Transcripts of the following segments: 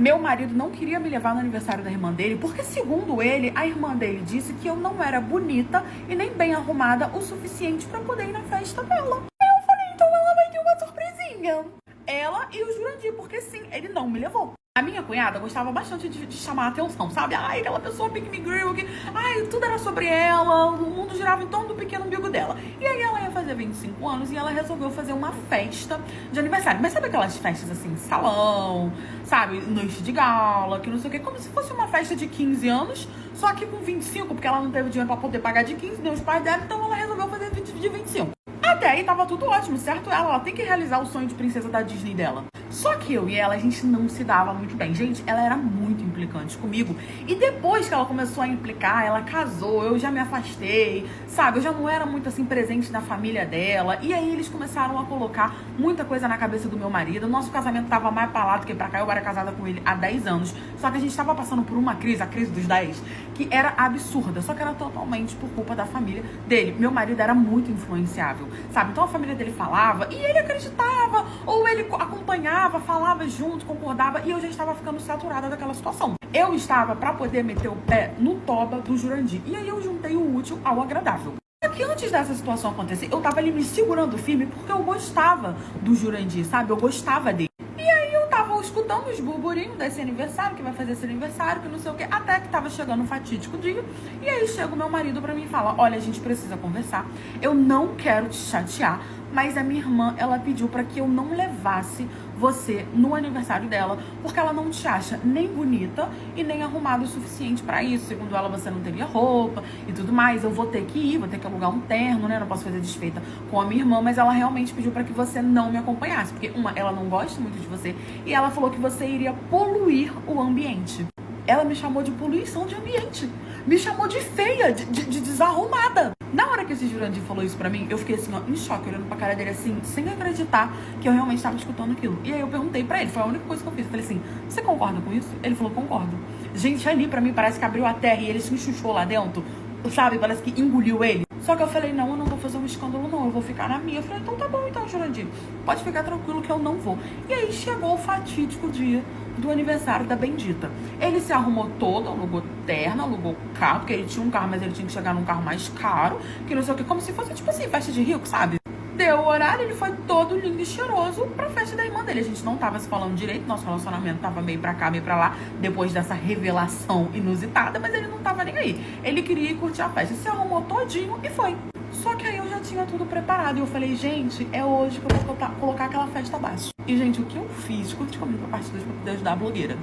Meu marido não queria me levar no aniversário da irmã dele, porque segundo ele, a irmã dele disse que eu não era bonita e nem bem arrumada o suficiente pra poder ir na festa dela. Aí eu falei, então ela vai ter uma surpresinha. Ela e o Jurandir, porque sim, ele não me levou. A minha cunhada gostava bastante de chamar a atenção, sabe? Ai, aquela pessoa pick me girl, que... ai, tudo era sobre ela, o mundo girava em torno do pequeno umbigo dela. E aí ela ia fazer 25 anos e ela resolveu fazer uma festa de aniversário. Mas sabe aquelas festas assim, salão, sabe? Noite de gala, que não sei o quê, como se fosse uma festa de 15 anos, só que com 25, porque ela não teve dinheiro pra poder pagar de 15, nem os pais dela, então ela resolveu fazer de 25. Até aí tava tudo ótimo, certo? Ela tem que realizar o sonho de princesa da Disney dela. Só que eu e ela, a gente não se dava muito bem. Gente, ela era muito implicante comigo. E depois que ela começou a implicar, ela casou, eu já me afastei, sabe? Eu já não era muito assim presente na família dela. E aí eles começaram a colocar muita coisa na cabeça do meu marido. O nosso casamento tava mais pra lá do que pra cá. Eu era casada com ele há 10 anos. Só que a gente tava passando por uma crise, a crise dos 10, que era absurda. Só que era totalmente por culpa da família dele. Meu marido era muito influenciável, sabe? Então a família dele falava e ele acreditava, ou ele acompanhava, falava junto, concordava, e eu já estava ficando saturada daquela situação. Eu estava pra poder meter o pé no toba do Jurandir. E aí eu juntei o útil ao agradável. Só que antes dessa situação acontecer, eu tava ali me segurando firme porque eu gostava do Jurandir, sabe? Eu gostava dele. E aí eu tava escutando os burburinhos desse aniversário, que vai fazer esse aniversário, que não sei o quê, até que tava chegando um fatídico dia. E aí chega o meu marido pra mim e fala, olha, a gente precisa conversar, eu não quero te chatear, mas a minha irmã, ela pediu pra que eu não levasse você no aniversário dela, porque ela não te acha nem bonita e nem arrumada o suficiente pra isso. Segundo ela, você não teria roupa e tudo mais. Eu vou ter que ir, vou ter que alugar um terno, né? Não posso fazer desfeita com a minha irmã, mas ela realmente pediu pra que você não me acompanhasse, porque ela não gosta muito de você e ela falou que você iria poluir o ambiente. Ela me chamou de poluição de ambiente. Me chamou de feia, de desarrumada. Na hora que esse Jurandir falou isso pra mim, eu fiquei assim, ó, em choque, olhando pra cara dele assim, sem acreditar que eu realmente tava escutando aquilo. E aí eu perguntei pra ele, foi a única coisa que eu fiz. Eu falei assim, você concorda com isso? Ele falou, concordo. Gente, ali pra mim parece que abriu a terra e ele se enxuxou lá dentro, sabe? Parece que engoliu ele. Só que eu falei, não, eu não vou fazer um escândalo não, eu vou ficar na minha. Eu falei, então tá bom então, Jurandir, pode ficar tranquilo que eu não vou. E aí chegou o fatídico dia do aniversário da bendita. Ele se arrumou todo, alugou terno, alugou carro, porque ele tinha um carro, mas ele tinha que chegar num carro mais caro, que não sei o que, como se fosse tipo assim, festa de rico, sabe? Deu o horário, ele foi todo lindo e cheiroso pra festa da irmã dele. A gente não tava se falando direito, nosso relacionamento tava meio pra cá, meio pra lá, depois dessa revelação inusitada, mas ele não tava nem aí. Ele queria ir curtir a festa, se arrumou todinho e foi. Só que aí eu já tinha tudo preparado e eu falei, gente, é hoje que eu vou colocar aquela festa abaixo. E, gente, o que eu fiz? Curte comigo pra parte 2 pra poder ajudar a blogueira.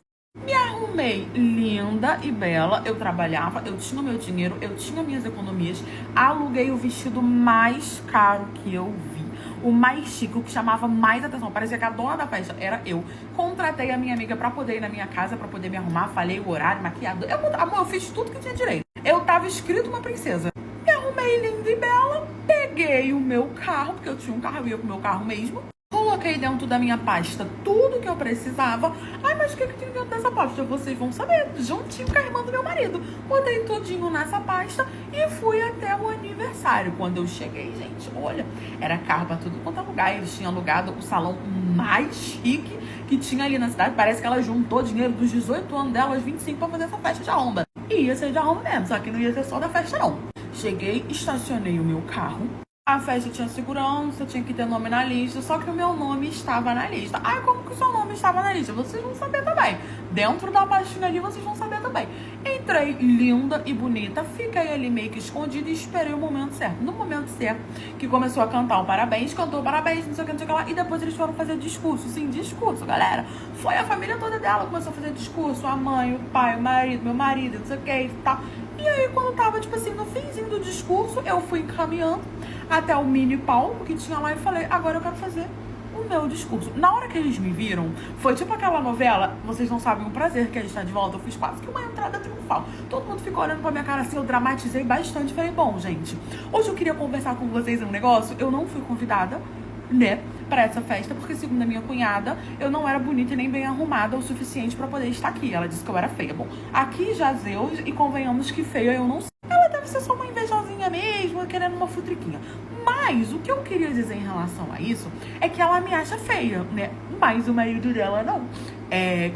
Me arrumei linda e bela, eu trabalhava, eu tinha o meu dinheiro, eu tinha minhas economias, aluguei o vestido mais caro que eu vi, o mais chique, o que chamava mais atenção, parecia que a dona da festa era eu. Contratei a minha amiga pra poder ir na minha casa, pra poder me arrumar, falei o horário, maquiador, amor, eu fiz tudo que tinha direito. Eu tava escrito uma princesa. Me arrumei linda e bela, peguei o meu carro, porque eu tinha um carro, eu ia com o meu carro mesmo. Coloquei dentro da minha pasta tudo que eu precisava. Ai, mas o que tem dentro dessa pasta? Vocês vão saber, juntinho com a irmã do meu marido. Botei tudinho nessa pasta e fui até o aniversário. Quando eu cheguei, gente, olha, era carro pra tudo quanto é lugar. Eles tinham alugado o salão mais chique que tinha ali na cidade. Parece que ela juntou dinheiro dos 18 anos dela aos 25 pra fazer essa festa de arromba. E ia ser de arromba mesmo, só que não ia ser só da festa não. Cheguei, estacionei o meu carro. A festa tinha segurança, tinha que ter nome na lista, só que o meu nome estava na lista. Ai, como que o seu nome estava na lista? Vocês vão saber também. Dentro da pastinha ali, vocês vão saber também. Entrei linda e bonita, fiquei ali meio que escondida e esperei o momento certo. No momento certo, que começou a cantar o parabéns, cantou o parabéns, não sei o que, não sei o que lá. E depois eles foram fazer discurso. Sim, discurso, galera. Foi a família toda dela que começou a fazer discurso. A mãe, o pai, o marido, meu marido, não sei o que e tal. E aí, quando tava, tipo assim, no finzinho do discurso, eu fui encaminhando até o mini palco que tinha lá e falei, agora eu quero fazer o meu discurso. Na hora que eles me viram, foi tipo aquela novela, vocês não sabem o prazer que é estar de volta. Eu fiz quase que uma entrada triunfal. Todo mundo ficou olhando pra minha cara assim, eu dramatizei bastante. Falei, bom, gente, hoje eu queria conversar com vocês um negócio. Eu não fui convidada, né, pra essa festa, porque segundo a minha cunhada, eu não era bonita e nem bem arrumada o suficiente pra poder estar aqui. Ela disse que eu era feia. Bom, aqui já Zeus, e convenhamos que feia eu não sou. Ela deve ser só uma invejosinha futriquinha mesmo, querendo uma futriquinha. Mas o que eu queria dizer em relação a isso é que ela me acha feia, né? Mas o marido dela não.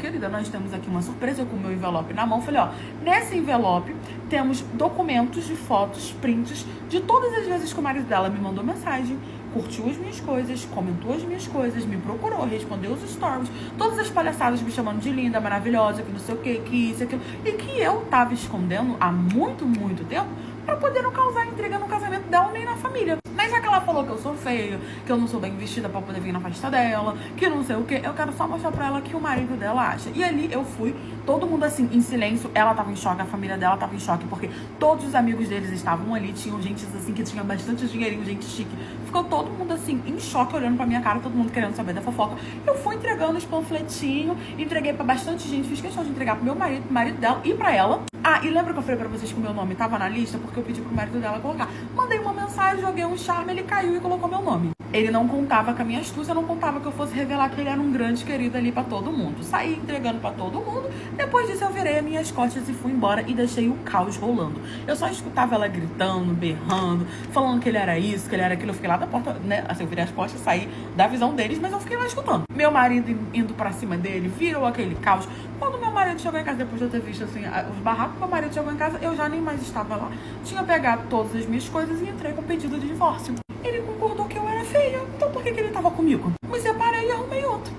Querida, nós temos aqui uma surpresa com o meu envelope na mão. Falei, ó, nesse envelope temos documentos de fotos, prints de todas as vezes que o marido dela me mandou mensagem, curtiu as minhas coisas, comentou as minhas coisas, me procurou, respondeu os stories, todas as palhaçadas me chamando de linda, maravilhosa, que não sei o que isso, aquilo, e que eu tava escondendo há muito, muito tempo pra poder não causar intriga no casamento dela nem na família. Mas já que ela falou que eu sou feia, que eu não sou bem vestida pra poder vir na festa dela, que não sei o que, eu quero só mostrar pra ela que o marido dela acha. E ali eu fui, todo mundo assim, em silêncio, ela tava em choque, a família dela tava em choque, porque todos os amigos deles estavam ali, tinham gente assim que tinha bastante dinheirinho, gente chique. Ficou todo mundo assim, em choque, olhando pra minha cara, todo mundo querendo saber da fofoca. Eu fui entregando os panfletinhos, entreguei pra bastante gente, fiz questão de entregar pro meu marido, pro marido dela e pra ela. Ah, e lembra que eu falei pra vocês que o meu nome tava na lista? Porque eu pedi pro marido dela colocar. Mandei uma mensagem, joguei um charme, ele caiu e colocou meu nome. Ele não contava com a minha astúcia, não contava que eu fosse revelar que ele era um grande querido ali pra todo mundo. Saí entregando pra todo mundo. Depois disso eu virei as minhas costas e fui embora e deixei o caos rolando. Eu só escutava ela gritando, berrando, falando que ele era isso, que ele era aquilo. Eu fiquei lá da porta, né? Assim, eu virei as costas, saí da visão deles, mas eu fiquei lá escutando. Meu marido indo pra cima dele, virou aquele caos. Quando meu marido chegou em casa, depois de eu ter visto assim, os barracos, meu marido chegou em casa, eu já nem mais estava lá. Tinha pegado todas as minhas coisas e entrei com pedido de divórcio. Ele concordou que eu era feia, então por que ele tava comigo? Me separei e arrumei outro.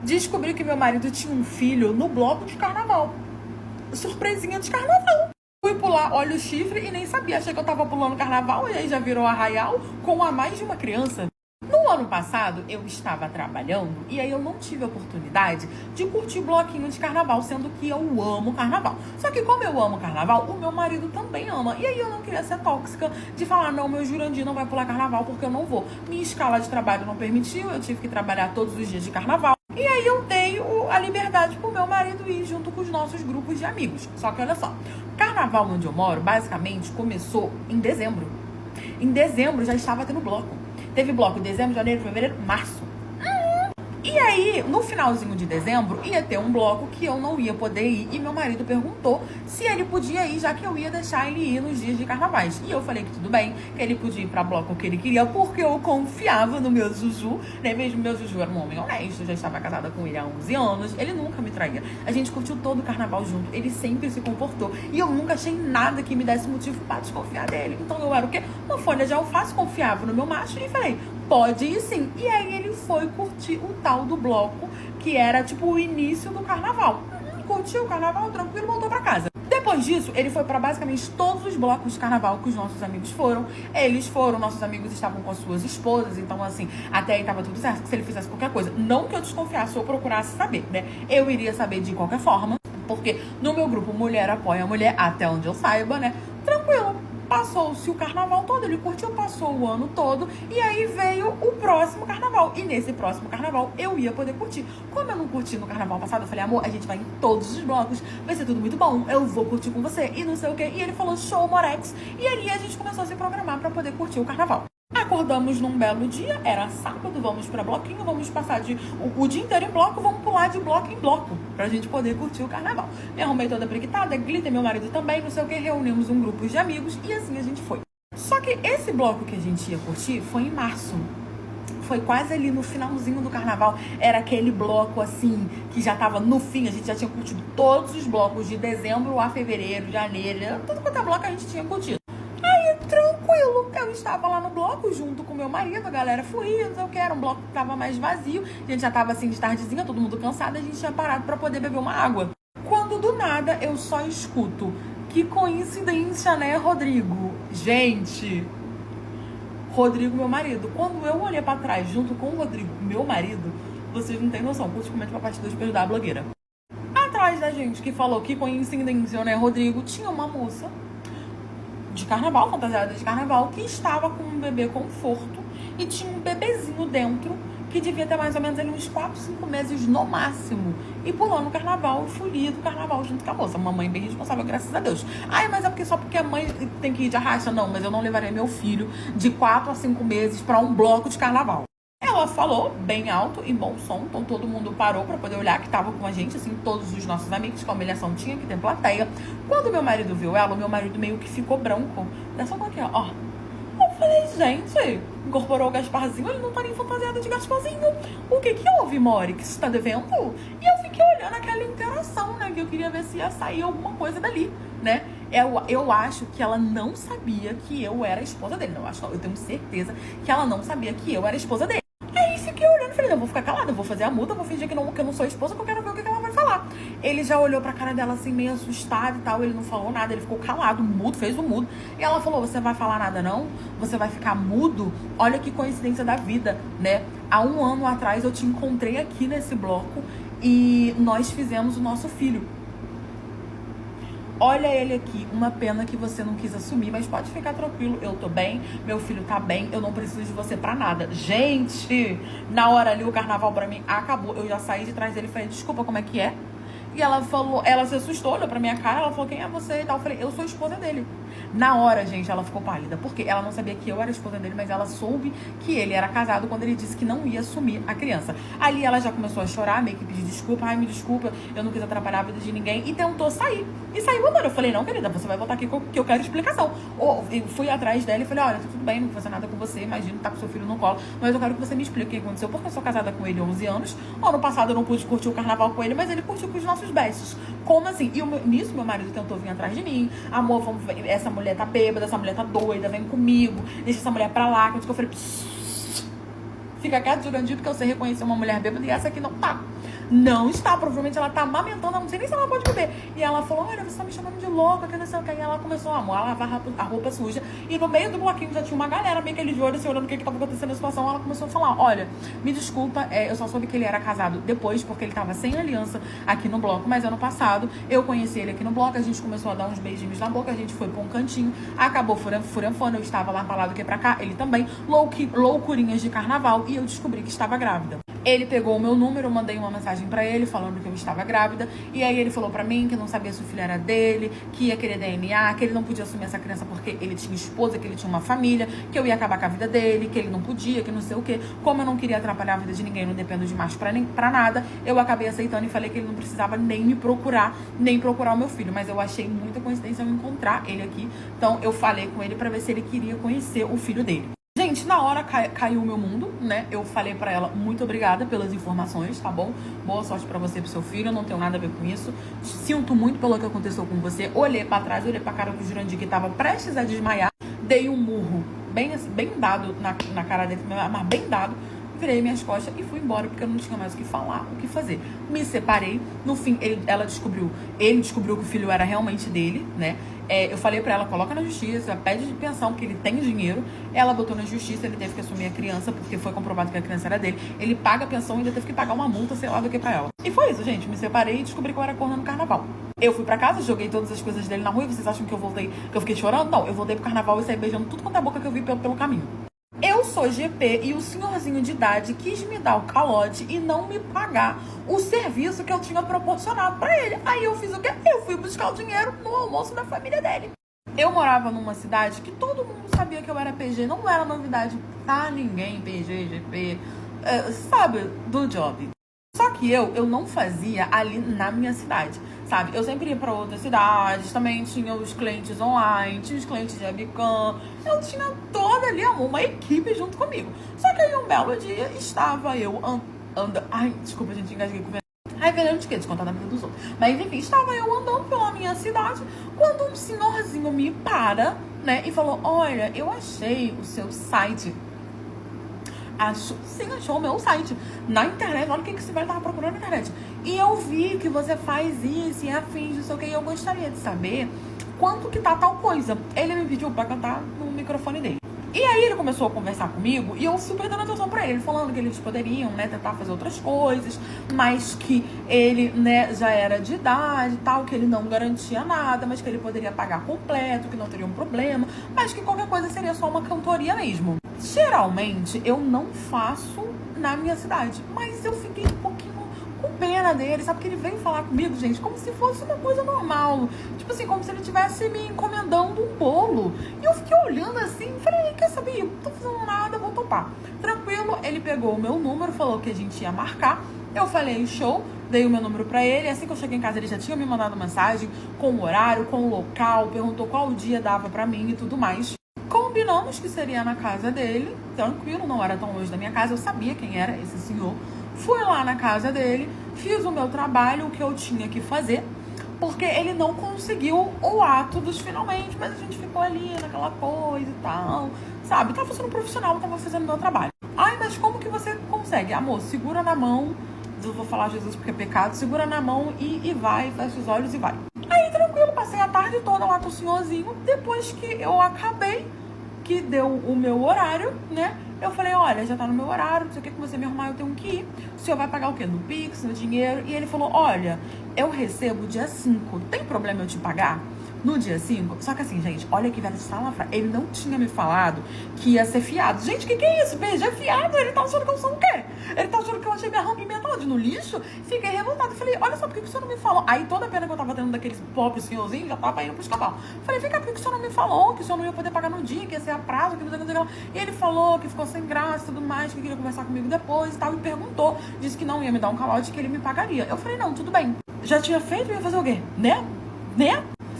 Descobri que meu marido tinha um filho no bloco de carnaval. Surpresinha de carnaval. Fui pular, olha o chifre e nem sabia. Achei que eu tava pulando carnaval e aí já virou arraial com a mais de uma criança. No ano passado, eu estava trabalhando e aí eu não tive a oportunidade de curtir bloquinho de carnaval, sendo que eu amo carnaval. Só que como eu amo carnaval, o meu marido também ama. E aí eu não queria ser tóxica de falar, não, meu Jurandir não vai pular carnaval porque eu não vou. Minha escala de trabalho não permitiu, eu tive que trabalhar todos os dias de carnaval. E aí eu dei a liberdade pro meu marido ir junto com os nossos grupos de amigos. Só que olha só, o carnaval onde eu moro, basicamente, começou em dezembro. Em dezembro já estava tendo bloco. Teve bloco em dezembro, janeiro, fevereiro, março. E aí, no finalzinho de dezembro, ia ter um bloco que eu não ia poder ir. E meu marido perguntou se ele podia ir, já que eu ia deixar ele ir nos dias de carnavais. E eu falei que tudo bem, que ele podia ir pra bloco que ele queria, porque eu confiava no meu Juju, né? Mesmo meu Juju era um homem honesto, já estava casada com ele há 11 anos, ele nunca me traía. A gente curtiu todo o carnaval junto, ele sempre se comportou. E eu nunca achei nada que me desse motivo pra desconfiar dele. Então eu era o quê? Uma folha de alface, confiava no meu macho e falei, pode ir sim. E aí ele foi curtir o tal do bloco, que era tipo o início do carnaval. Curtiu o carnaval, tranquilo, voltou pra casa. Depois disso, ele foi pra basicamente todos os blocos de carnaval que os nossos amigos foram. Eles foram, nossos amigos estavam com as suas esposas, então assim, até aí tava tudo certo, que se ele fizesse qualquer coisa, não que eu desconfiasse ou procurasse saber, né? Eu iria saber de qualquer forma, porque no meu grupo Mulher Apoia a Mulher, até onde eu saiba, né? Tranquilo. Passou-se o carnaval todo, ele curtiu, passou o ano todo, e aí veio o próximo carnaval. E nesse próximo carnaval eu ia poder curtir. Como eu não curti no carnaval passado, eu falei, amor, a gente vai em todos os blocos, vai ser tudo muito bom, eu vou curtir com você, e não sei o quê. E ele falou, show, Morex. E aí a gente começou a se programar pra poder curtir o carnaval. Acordamos num belo dia, era sábado, vamos pra bloquinho, vamos passar o dia inteiro em bloco, vamos pular de bloco em bloco, pra gente poder curtir o carnaval. Me arrumei toda prequitada, glitter, meu marido também, não sei o que, reunimos um grupo de amigos e assim a gente foi. Só que esse bloco que a gente ia curtir foi em março. Foi quase ali no finalzinho do carnaval, era aquele bloco assim, que já tava no fim, a gente já tinha curtido todos os blocos de dezembro a fevereiro, janeiro, tudo quanto é bloco a gente tinha curtido. Tranquilo, eu estava lá no bloco junto com meu marido, a galera fluía, não sei o que, era um bloco que tava mais vazio, a gente já tava assim de tardezinha, todo mundo cansado, a gente tinha parado pra poder beber uma água. Quando do nada eu só escuto, que coincidência, né, Rodrigo? Gente, Rodrigo, meu marido, quando eu olhei pra trás junto com o Rodrigo, meu marido, vocês não têm noção, curte, comenta pra parte 2 pra ajudar a blogueira. Atrás da gente que falou que coincidência, né, Rodrigo, tinha uma moça de carnaval, fantasiada de carnaval, que estava com um bebê conforto e tinha um bebezinho dentro que devia ter mais ou menos ali uns 4, 5 meses no máximo, e pulando o carnaval e folia do carnaval junto com a moça. Mamãe bem responsável, graças a Deus. Ai, mas é porque só porque a mãe tem que ir de arrasta? Não, mas eu não levarei meu filho de 4 a 5 meses para um bloco de carnaval. Ela falou bem alto, em bom som, então todo mundo parou pra poder olhar, que tava com a gente, assim, todos os nossos amigos, que a humilhação tinha que ter plateia. Quando meu marido viu ela, o meu marido meio que ficou branco. Dessa aqui, ó. Eu falei, gente, incorporou o Gasparzinho, ele não tá nem fantasiado de Gasparzinho. O que houve, Mori, que você tá devendo? E eu fiquei olhando aquela interação, né, que eu queria ver se ia sair alguma coisa dali, né. Eu acho que ela não sabia que eu era a esposa dele. Não, eu tenho certeza que ela não sabia que eu era a esposa dele. Aí fiquei olhando e falei, não, eu vou ficar calada, eu vou fazer a muda, vou fingir que eu não sou esposa, que eu quero ver o que ela vai falar. Ele já olhou pra cara dela assim, meio assustado e tal, ele não falou nada, ele ficou calado, mudo, fez o mudo. E ela falou, você vai falar nada não? Você vai ficar mudo? Olha que coincidência da vida, né? Há 1 ano atrás eu te encontrei aqui nesse bloco e nós fizemos o nosso filho. Olha ele aqui, uma pena que você não quis assumir, mas pode ficar tranquilo, eu tô bem, meu filho tá bem, eu não preciso de você pra nada. Gente, na hora ali o carnaval pra mim acabou, eu já saí de trás dele e falei, desculpa, como é que é? E ela falou, ela se assustou, olhou pra minha cara, ela falou, quem é você e tal? Eu falei, eu sou a esposa dele. Na hora, gente, ela ficou pálida, porque ela não sabia que eu era a esposa dele, mas ela soube que ele era casado quando ele disse que não ia assumir a criança. Ali ela já começou a chorar, meio que pedir desculpa, ai, me desculpa, eu não quis atrapalhar a vida de ninguém, e tentou sair. E saiu andando. Eu falei, não, querida, você vai voltar aqui que eu quero explicação. Eu fui atrás dela e falei, olha, tá tudo bem, não vou fazer nada com você, imagino, tá com seu filho no colo, mas eu quero que você me explique o que aconteceu, porque eu sou casada com ele há 11 anos, ano passado eu não pude curtir o carnaval com ele, mas ele curtiu com os nossos bestes. Como assim? E nisso meu marido tentou vir atrás de mim, amor, vamos ver, essa mulher tá bêbada, essa mulher tá doida, vem comigo, deixa essa mulher pra lá, que eu falei, fica quieto, Jurandir, porque eu sei reconhecer uma mulher bêbada e essa aqui não tá. Não está, provavelmente ela tá amamentando, eu não sei nem se ela pode beber. E ela falou, olha, você tá me chamando de louca, que não sei o que. E ela começou, amor, a lavar a roupa suja. E no meio do bloquinho já tinha uma galera, meio que ele de olho, assim, olhando o que tava acontecendo na situação. Ela começou a falar, olha, me desculpa, eu só soube que ele era casado depois, porque ele tava sem aliança aqui no bloco. Mas ano passado, eu conheci ele aqui no bloco, a gente começou a dar uns beijinhos na boca, a gente foi pra um cantinho, acabou furanfando, eu estava lá pra lá do que pra cá, ele também, loucurinhas de carnaval, e eu descobri que estava grávida. Ele pegou o meu número, eu mandei uma mensagem pra ele falando que eu estava grávida. E aí ele falou pra mim que não sabia se o filho era dele, que ia querer DNA, que ele não podia assumir essa criança porque ele tinha esposa, que ele tinha uma família, que eu ia acabar com a vida dele, que ele não podia, que não sei o quê. Como eu não queria atrapalhar a vida de ninguém, não dependo de macho pra nada, eu acabei aceitando e falei que ele não precisava nem me procurar, nem procurar o meu filho. Mas eu achei muita coincidência eu encontrar ele aqui. Então eu falei com ele pra ver se ele queria conhecer o filho dele. Gente, na hora caiu o meu mundo, né? Eu falei pra ela, muito obrigada pelas informações, tá bom? Boa sorte pra você e pro seu filho, eu não tenho nada a ver com isso. Sinto muito pelo que aconteceu com você. Olhei pra trás, olhei pra cara do Jurandir, que tava prestes a desmaiar. Dei um murro, bem dado na cara dele, mas bem dado. Virei minhas costas e fui embora, porque eu não tinha mais o que falar, o que fazer. Me separei. No fim, ele descobriu que o filho era realmente dele, né? Eu falei pra ela, coloca na justiça, pede de pensão, porque ele tem dinheiro. Ela botou na justiça, ele teve que assumir a criança, porque foi comprovado que a criança era dele. Ele paga a pensão e ainda teve que pagar uma multa, sei lá do que pra ela. E foi isso, gente. Me separei e descobri que eu era corna no carnaval. Eu fui pra casa, joguei todas as coisas dele na rua e vocês acham que eu voltei, que eu fiquei chorando? Não, eu voltei pro carnaval e saí beijando tudo quanto é boca que eu vi pelo caminho. Eu sou GP e o senhorzinho de idade quis me dar o calote e não me pagar o serviço que eu tinha proporcionado pra ele. Aí eu fiz o quê? Eu fui buscar o dinheiro no almoço da família dele. Eu morava numa cidade que todo mundo sabia que eu era PG. Não era novidade pra ninguém, PG, GP, sabe, do job. Só que eu não fazia ali na minha cidade, sabe? Eu sempre ia pra outras cidades, também tinha os clientes online, tinha os clientes de webcam. Eu tinha toda ali, uma equipe junto comigo. Só que aí um belo dia estava eu andando... Ai, desculpa, gente, engasguei com ai, velho, de quê? Descontar da vida dos outros. Mas enfim, estava eu andando pela minha cidade quando um senhorzinho me para, né? E falou, olha, eu achei o seu site... achou o meu site na internet. Olha o que você vai estar procurando na internet. E eu vi que você faz isso e afins, não sei o que. E eu gostaria de saber quanto que tá tal coisa. Ele me pediu pra cantar no microfone dele. E aí ele começou a conversar comigo e eu super dando atenção pra ele, falando que eles poderiam, né, tentar fazer outras coisas, mas que ele, né, já era de idade e tal, que ele não garantia nada, mas que ele poderia pagar completo, que não teria um problema, mas que qualquer coisa seria só uma cantoria mesmo. Geralmente eu não faço na minha cidade, mas eu fiquei um pouquinho com pena dele, sabe? Que ele veio falar comigo, gente, como se fosse uma coisa normal. Tipo assim, como se ele estivesse me encomendando um bolo. E eu fiquei olhando assim, falei, quer saber? Não tô fazendo nada, vou topar. Tranquilo, ele pegou o meu número, falou que a gente ia marcar. Eu falei, show, dei o meu número pra ele. Assim que eu cheguei em casa, ele já tinha me mandado mensagem com o horário, com o local, perguntou qual dia dava pra mim e tudo mais. Combinamos que seria na casa dele, tranquilo, não era tão longe da minha casa, eu sabia quem era esse senhor. Fui lá na casa dele, fiz o meu trabalho, o que eu tinha que fazer, porque ele não conseguiu o ato dos finalmente, mas a gente ficou ali naquela coisa e tal, sabe? Tava sendo profissional, tava fazendo o meu trabalho. Ai, mas como que você consegue? Amor, segura na mão, eu vou falar Jesus porque é pecado, segura na mão e vai, fecha os olhos e vai. Aí, tranquilo, passei a tarde toda lá com o senhorzinho, depois que eu acabei, que deu o meu horário, né? Eu falei, olha, já tá no meu horário, não sei o que você me arrumar, eu tenho que ir. O senhor vai pagar o quê? No Pix, no dinheiro? E ele falou, olha, eu recebo dia 5, tem problema eu te pagar? No dia 5, só que assim, gente, olha que velho salafra, ele não tinha me falado que ia ser fiado. Gente, que é isso? Beijo, é fiado? Ele tá achando que eu sou o quê? Ele tá achando que eu achei minha rompimento onde? No lixo? Fiquei revoltada. Falei, olha só, por que o senhor não me falou? Aí toda a pena que eu tava tendo daqueles pop senhorzinho, já tava indo pros cavalos. Falei, vem cá, por que o senhor não me falou? Que o senhor não ia poder pagar no dia, que ia ser a prazo, que não sei o que lá. E ele falou que ficou sem graça e tudo mais, que queria conversar comigo depois e tal, e perguntou, disse que não ia me dar um calote, que ele me pagaria. Eu falei, não, tudo bem. Já tinha feito, ia fazer o quê? Né?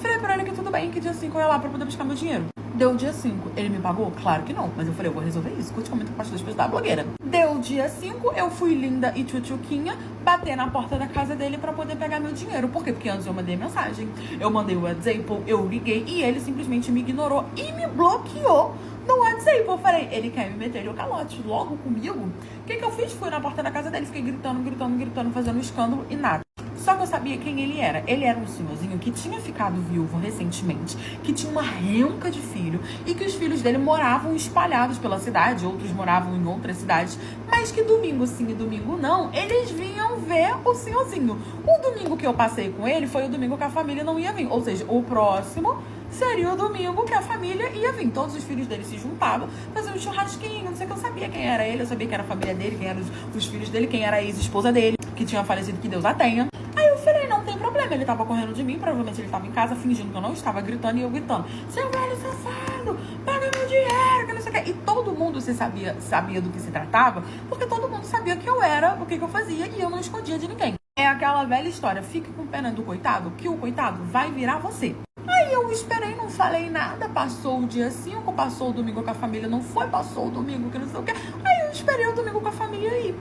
Falei pra ele que tudo bem, que dia 5 eu ia lá pra poder buscar meu dinheiro. Deu dia 5. Ele me pagou? Claro que não. Mas eu falei, eu vou resolver isso. Curte, comenta, compartilha, depois da blogueira. Deu dia 5, eu fui linda e tchutchuquinha bater na porta da casa dele pra poder pegar meu dinheiro. Por quê? Porque antes eu mandei mensagem, eu mandei o WhatsApp, eu liguei e ele simplesmente me ignorou e me bloqueou no WhatsApp. Eu falei, ele quer me meter o calote logo comigo? O que eu fiz? Fui na porta da casa dele, fiquei gritando, fazendo escândalo e nada. Só que eu sabia quem ele era. Ele era um senhorzinho que tinha ficado viúvo recentemente, que tinha uma renca de filho e que os filhos dele moravam espalhados pela cidade, outros moravam em outras cidades, mas que domingo sim e domingo não, eles vinham ver o senhorzinho. O domingo que eu passei com ele foi o domingo que a família não ia vir, ou seja, o próximo seria o domingo que a família ia vir. Todos os filhos dele se juntavam, faziam um churrasquinho, não sei o que, eu sabia quem era ele, eu sabia quem era a família dele, quem eram os filhos dele, quem era a ex-esposa dele, que tinha falecido, que Deus a tenha. Aí eu falei, não tem problema, ele tava correndo de mim, provavelmente ele tava em casa fingindo que eu não estava, gritando e eu gritando, seu velho safado, paga meu dinheiro, que não sei o que. E todo mundo sabia do que se tratava, porque todo mundo sabia que eu era, o que eu fazia, e eu não escondia de ninguém. É aquela velha história, fique com pena do coitado, que o coitado vai virar você. Aí eu esperei, não falei nada, passou o dia 5, passou o domingo com a família, não foi, passou o domingo que não sei o que. Aí eu esperei o domingo com a família e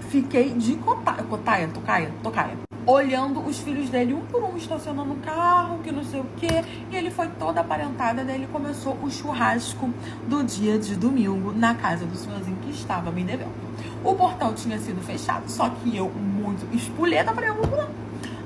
fiquei de tocaia, olhando os filhos dele, um por um, estacionando o carro, que não sei o que. E ele foi toda aparentada, daí ele começou o churrasco do dia de domingo na casa do senhorzinho que estava me devendo. O portão tinha sido fechado, só que eu, muito espulheta, falei, eu vou pular.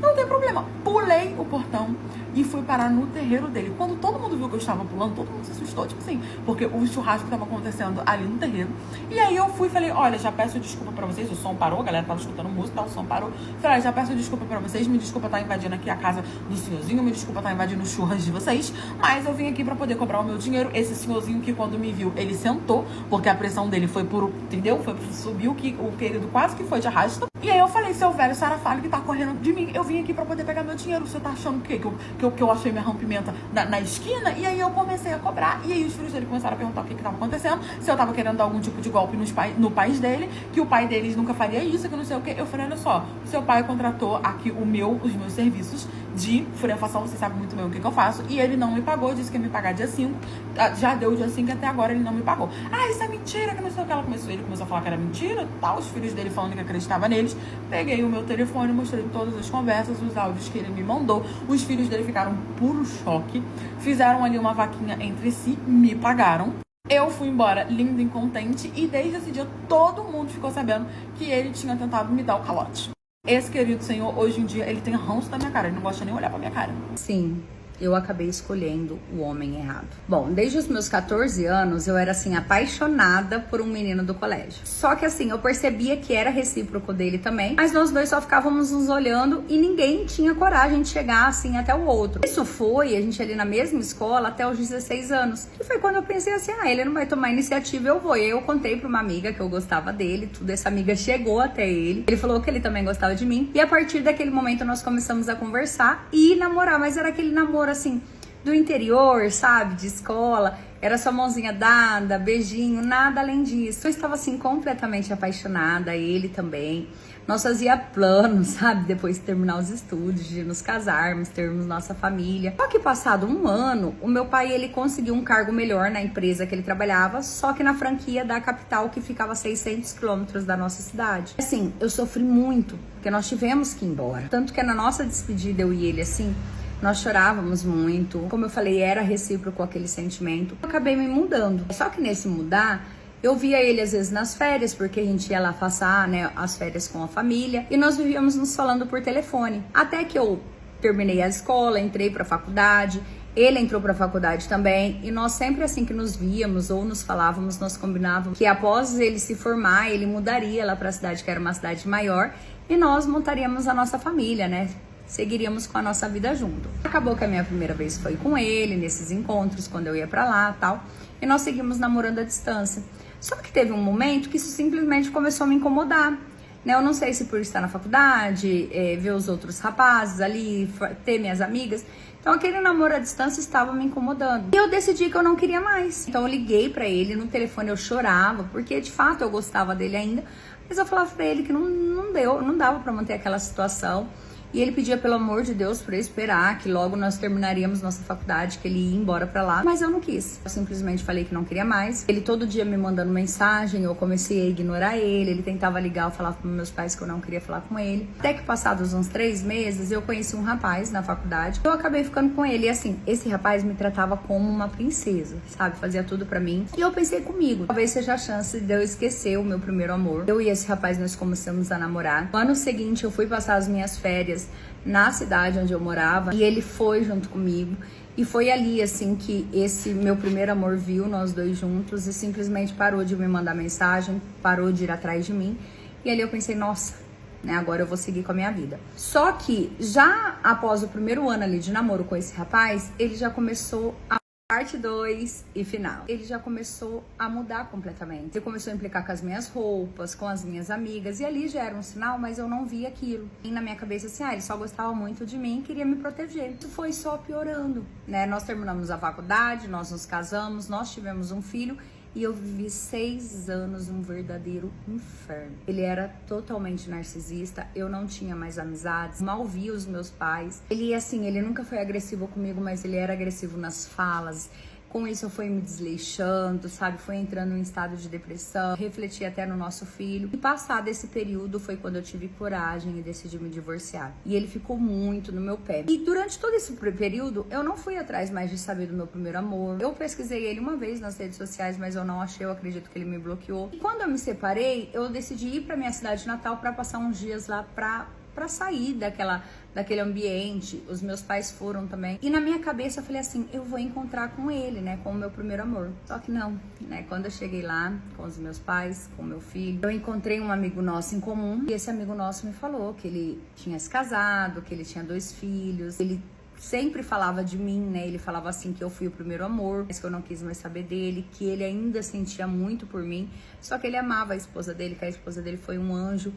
Não tem problema. Pulei o portão e fui parar no terreiro dele. Quando todo mundo viu que eu estava pulando, todo mundo se assustou, tipo assim, porque o churrasco estava acontecendo ali no terreiro. E aí eu fui e falei, olha, já peço desculpa pra vocês, o som parou, a galera tava escutando música, o som parou. Falei, já peço desculpa pra vocês, me desculpa estar invadindo aqui a casa do senhorzinho, me desculpa estar invadindo os churras de vocês, mas eu vim aqui pra poder cobrar o meu dinheiro. Esse senhorzinho que quando me viu, ele sentou, porque a pressão dele foi por, entendeu? Subiu, que o querido quase que foi de arrasta. E aí eu falei, seu velho sarafalho que tá correndo de mim, eu vim aqui pra poder pegar meu dinheiro, você tá achando o quê? Que eu achei minha rompimenta na esquina? E aí eu comecei a cobrar, e aí os filhos dele começaram a perguntar o que tava acontecendo, se eu tava querendo dar algum tipo de golpe no país dele, que o pai deles nunca faria isso, que não sei o que. Eu falei, olha só, seu pai contratou aqui os meus serviços de furefação, você sabe muito bem o que eu faço, e ele não me pagou, disse que ia me pagar dia 5, já deu dia 5 e até agora ele não me pagou. Ah, isso é mentira, que não sei o que. Ele começou a falar que era mentira, tal, os filhos dele falando que acreditava neles. Peguei o meu telefone, mostrei todas as conversas, os áudios que ele me mandou, os filhos dele ficaram puro choque, fizeram ali uma vaquinha entre si, me pagaram. Eu fui embora linda e contente, e desde esse dia todo mundo ficou sabendo que ele tinha tentado me dar o calote. Esse querido senhor, hoje em dia, ele tem ranço da minha cara, ele não gosta nem de olhar pra minha cara. Sim, eu acabei escolhendo o homem errado. Bom, desde os meus 14 anos, eu era, assim, apaixonada por um menino do colégio. Só que, assim, eu percebia que era recíproco dele também, mas nós dois só ficávamos nos olhando e ninguém tinha coragem de chegar, assim, até o outro. Isso foi, a gente ali na mesma escola, até os 16 anos. E foi quando eu pensei assim, ele não vai tomar iniciativa, eu vou. E aí eu contei pra uma amiga que eu gostava dele, tudo. Essa amiga chegou até ele. Ele falou que ele também gostava de mim. E a partir daquele momento nós começamos a conversar e namorar. Mas era aquele namoro assim, do interior, sabe? De escola. Era só mãozinha dada, beijinho, nada além disso. Eu estava assim completamente apaixonada, ele também. Nós fazia planos, sabe? Depois de terminar os estudos, de nos casarmos, termos nossa família. Só que passado um ano, o meu pai, ele conseguiu um cargo melhor na empresa que ele trabalhava, só que na franquia da capital, que ficava a 600 quilômetros da nossa cidade. Assim, eu sofri muito, porque nós tivemos que ir embora. Tanto que na nossa despedida, eu e ele, assim, nós chorávamos muito. Como eu falei, era recíproco aquele sentimento. Eu acabei me mudando. Só que nesse mudar, eu via ele às vezes nas férias, porque a gente ia lá passar, né, as férias com a família. E nós vivíamos nos falando por telefone. Até que eu terminei a escola, entrei pra faculdade. Ele entrou pra faculdade também. E nós sempre assim que nos víamos ou nos falávamos, nós combinávamos que após ele se formar, ele mudaria lá pra cidade, que era uma cidade maior. E nós montaríamos a nossa família, né? Seguiríamos com a nossa vida junto. Acabou que a minha primeira vez foi com ele, nesses encontros, quando eu ia pra lá e tal. E nós seguimos namorando à distância. Só que teve um momento que isso simplesmente começou a me incomodar, né? Eu não sei se por estar na faculdade, ver os outros rapazes ali, ter minhas amigas. Então aquele namoro à distância estava me incomodando. E eu decidi que eu não queria mais. Então eu liguei pra ele, no telefone eu chorava, porque de fato eu gostava dele ainda. Mas eu falava pra ele que não dava pra manter aquela situação. E ele pedia pelo amor de Deus pra eu esperar, que logo nós terminaríamos nossa faculdade, que ele ia embora pra lá. Mas eu não quis. Eu simplesmente falei que não queria mais. Ele todo dia me mandando mensagem, eu comecei a ignorar ele. Ele tentava ligar, eu falava pros meus pais que eu não queria falar com ele. Até que passados uns 3 meses, eu conheci um rapaz na faculdade. Eu acabei ficando com ele. E assim, esse rapaz me tratava como uma princesa, sabe? Fazia tudo pra mim. E eu pensei comigo, talvez seja a chance de eu esquecer o meu primeiro amor. Eu e esse rapaz, nós começamos a namorar. No ano seguinte, eu fui passar as minhas férias na cidade onde eu morava e ele foi junto comigo e foi ali assim que esse meu primeiro amor viu nós dois juntos e simplesmente parou de me mandar mensagem, parou de ir atrás de mim e ali eu pensei, nossa, né, agora eu vou seguir com a minha vida. Só que já após o primeiro ano ali de namoro com esse rapaz, ele já começou a parte 2 e final. Ele já começou a mudar completamente. Ele começou a implicar com as minhas roupas, com as minhas amigas. E ali já era um sinal, mas eu não via aquilo. E na minha cabeça assim, ele só gostava muito de mim e queria me proteger. Isso foi só piorando, né? Nós terminamos a faculdade, nós nos casamos, nós tivemos um filho. E eu vivi 6 anos um verdadeiro inferno. Ele era totalmente narcisista, eu não tinha mais amizades, mal via os meus pais. Ele, assim, ele nunca foi agressivo comigo, mas ele era agressivo nas falas. Com isso eu fui me desleixando, sabe? Foi entrando em estado de depressão, refleti até no nosso filho. E passado esse período foi quando eu tive coragem e decidi me divorciar. E ele ficou muito no meu pé. E durante todo esse período, eu não fui atrás mais de saber do meu primeiro amor. Eu pesquisei ele uma vez nas redes sociais, mas eu não achei, eu acredito que ele me bloqueou. E quando eu me separei, eu decidi ir pra minha cidade natal pra passar uns dias lá pra sair daquele ambiente. Os meus pais foram também. E na minha cabeça eu falei assim, eu vou encontrar com ele, né? Com o meu primeiro amor. Só que não, né? Quando eu cheguei lá, com os meus pais, com o meu filho, eu encontrei um amigo nosso em comum. E esse amigo nosso me falou que ele tinha se casado, que ele tinha 2 filhos. Ele sempre falava de mim, né? Ele falava assim que eu fui o primeiro amor, mas que eu não quis mais saber dele, que ele ainda sentia muito por mim. Só que ele amava a esposa dele, que a esposa dele foi um anjo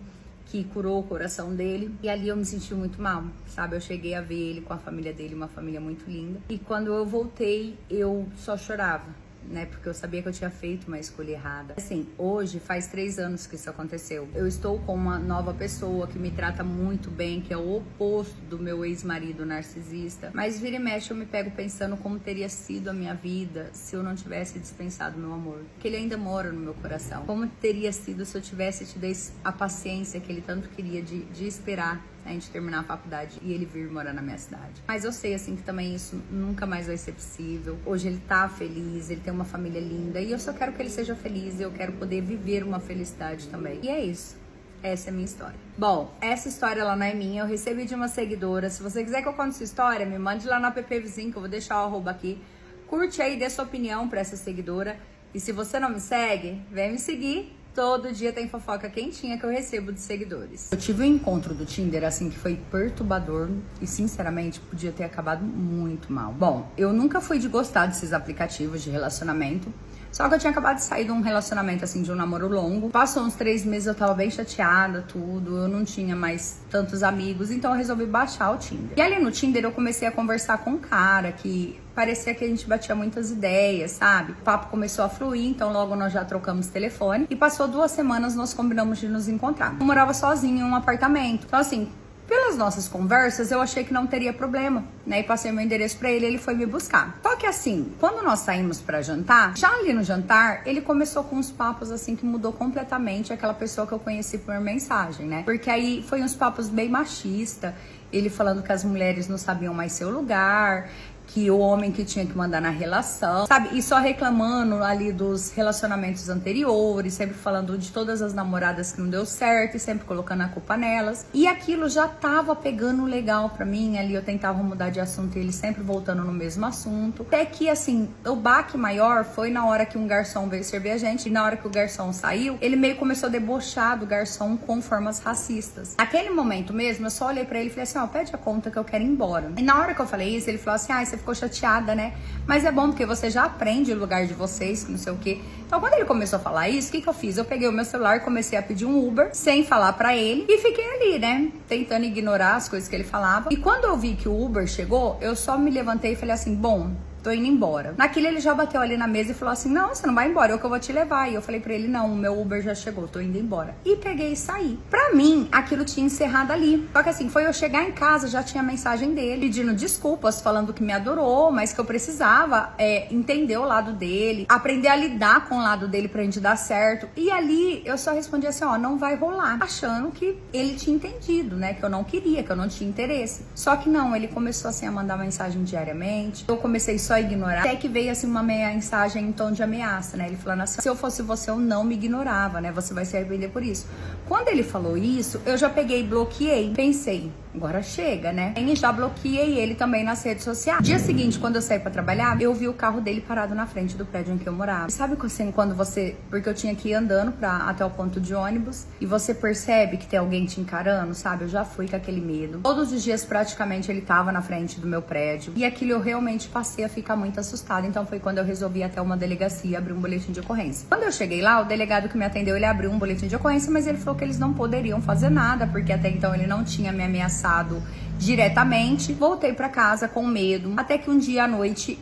que curou o coração dele. E ali eu me senti muito mal, sabe? Eu cheguei a ver ele com a família dele, uma família muito linda. E quando eu voltei, eu só chorava, né? Porque eu sabia que eu tinha feito uma escolha errada. Assim, hoje faz 3 anos que isso aconteceu. Eu estou com uma nova pessoa que me trata muito bem, que é o oposto do meu ex-marido narcisista. Mas vira e mexe eu me pego pensando como teria sido a minha vida se eu não tivesse dispensado meu amor. Porque ele ainda mora no meu coração. Como teria sido se eu tivesse tido a paciência que ele tanto queria de esperar a gente terminar a faculdade e ele vir morar na minha cidade. Mas eu sei, assim, que também isso nunca mais vai ser possível. Hoje ele tá feliz, ele tem uma família linda e eu só quero que ele seja feliz e eu quero poder viver uma felicidade também. E é isso. essa é a minha história. Bom, essa história ela não é minha, eu recebi de uma seguidora. Se você quiser que eu conte sua história, me mande lá no app Vizinho, que eu vou deixar o arroba aqui. Curte aí, dê sua opinião pra essa seguidora. E se você não me segue, vem me seguir. Todo dia tem fofoca quentinha que eu recebo de seguidores. Eu tive um encontro do Tinder, assim, que foi perturbador e, sinceramente, podia ter acabado muito mal. Bom, eu nunca fui de gostar desses aplicativos de relacionamento. Só que eu tinha acabado de sair de um relacionamento, assim, de um namoro longo. Passou uns 3 meses, eu tava bem chateada, tudo. Eu não tinha mais tantos amigos, então eu resolvi baixar o Tinder. E ali no Tinder eu comecei a conversar com um cara que parecia que a gente batia muitas ideias, sabe? O papo começou a fluir, então logo nós já trocamos telefone. E passou 2 semanas, nós combinamos de nos encontrar. Eu morava sozinha em um apartamento. Então, assim, pelas nossas conversas, eu achei que não teria problema, né? E passei meu endereço pra ele, ele foi me buscar. Só que assim, quando nós saímos pra jantar, já ali no jantar, ele começou com uns papos assim que mudou completamente aquela pessoa que eu conheci por mensagem, né? Porque aí foi uns papos bem machista, ele falando que as mulheres não sabiam mais seu lugar, que o homem que tinha que mandar na relação, sabe? E só reclamando ali dos relacionamentos anteriores, sempre falando de todas as namoradas que não deu certo e sempre colocando a culpa nelas. E aquilo já tava pegando legal pra mim, ali eu tentava mudar de assunto e ele sempre voltando no mesmo assunto. Até que, assim, o baque maior foi na hora que um garçom veio servir a gente e na hora que o garçom saiu, ele meio começou a debochar do garçom com formas racistas. Naquele momento mesmo, eu só olhei pra ele e falei assim, ó, pede a conta que eu quero ir embora. E na hora que eu falei isso, ele falou assim, você ficou chateada, né? Mas é bom porque você já aprende o lugar de vocês, que não sei o quê. Então, quando ele começou a falar isso, o que eu fiz? Eu peguei o meu celular e comecei a pedir um Uber, sem falar pra ele, e fiquei ali, né? Tentando ignorar as coisas que ele falava. E quando eu vi que o Uber chegou, eu só me levantei e falei assim, bom, tô indo embora. Naquilo ele já bateu ali na mesa e falou assim, não, você não vai embora, eu que eu vou te levar. E eu falei pra ele, não, o meu Uber já chegou, tô indo embora. E peguei e saí. Pra mim, aquilo tinha encerrado ali. Só que assim, foi eu chegar em casa, já tinha a mensagem dele, pedindo desculpas, falando que me adorou, mas que eu precisava entender o lado dele, aprender a lidar com o lado dele pra gente dar certo. E ali, eu só respondi assim, ó, não vai rolar. Achando que ele tinha entendido, né, que eu não queria, que eu não tinha interesse. Só que não, ele começou assim a mandar mensagem diariamente. Eu comecei só a ignorar, até que veio assim uma mensagem em tom de ameaça, né? Ele falando assim, se eu fosse você, eu não me ignorava, né? Você vai se arrepender por isso. Quando ele falou isso, eu já peguei e bloqueei. Pensei, agora chega, né? E já bloqueei ele também nas redes sociais. Dia seguinte, quando eu saí pra trabalhar, eu vi o carro dele parado na frente do prédio em que eu morava. E sabe assim, quando você... Porque eu tinha que ir andando até o ponto de ônibus e você percebe que tem alguém te encarando, sabe? Eu já fui com aquele medo. Todos os dias, praticamente, ele tava na frente do meu prédio. E aquilo eu realmente passei a ficar muito assustada. Então foi quando eu resolvi ir até uma delegacia e abrir um boletim de ocorrência. Quando eu cheguei lá, o delegado que me atendeu, ele abriu um boletim de ocorrência, mas ele falou que eles não poderiam fazer nada, porque até então ele não tinha me ameaçado diretamente. Voltei pra casa com medo, até que um dia à noite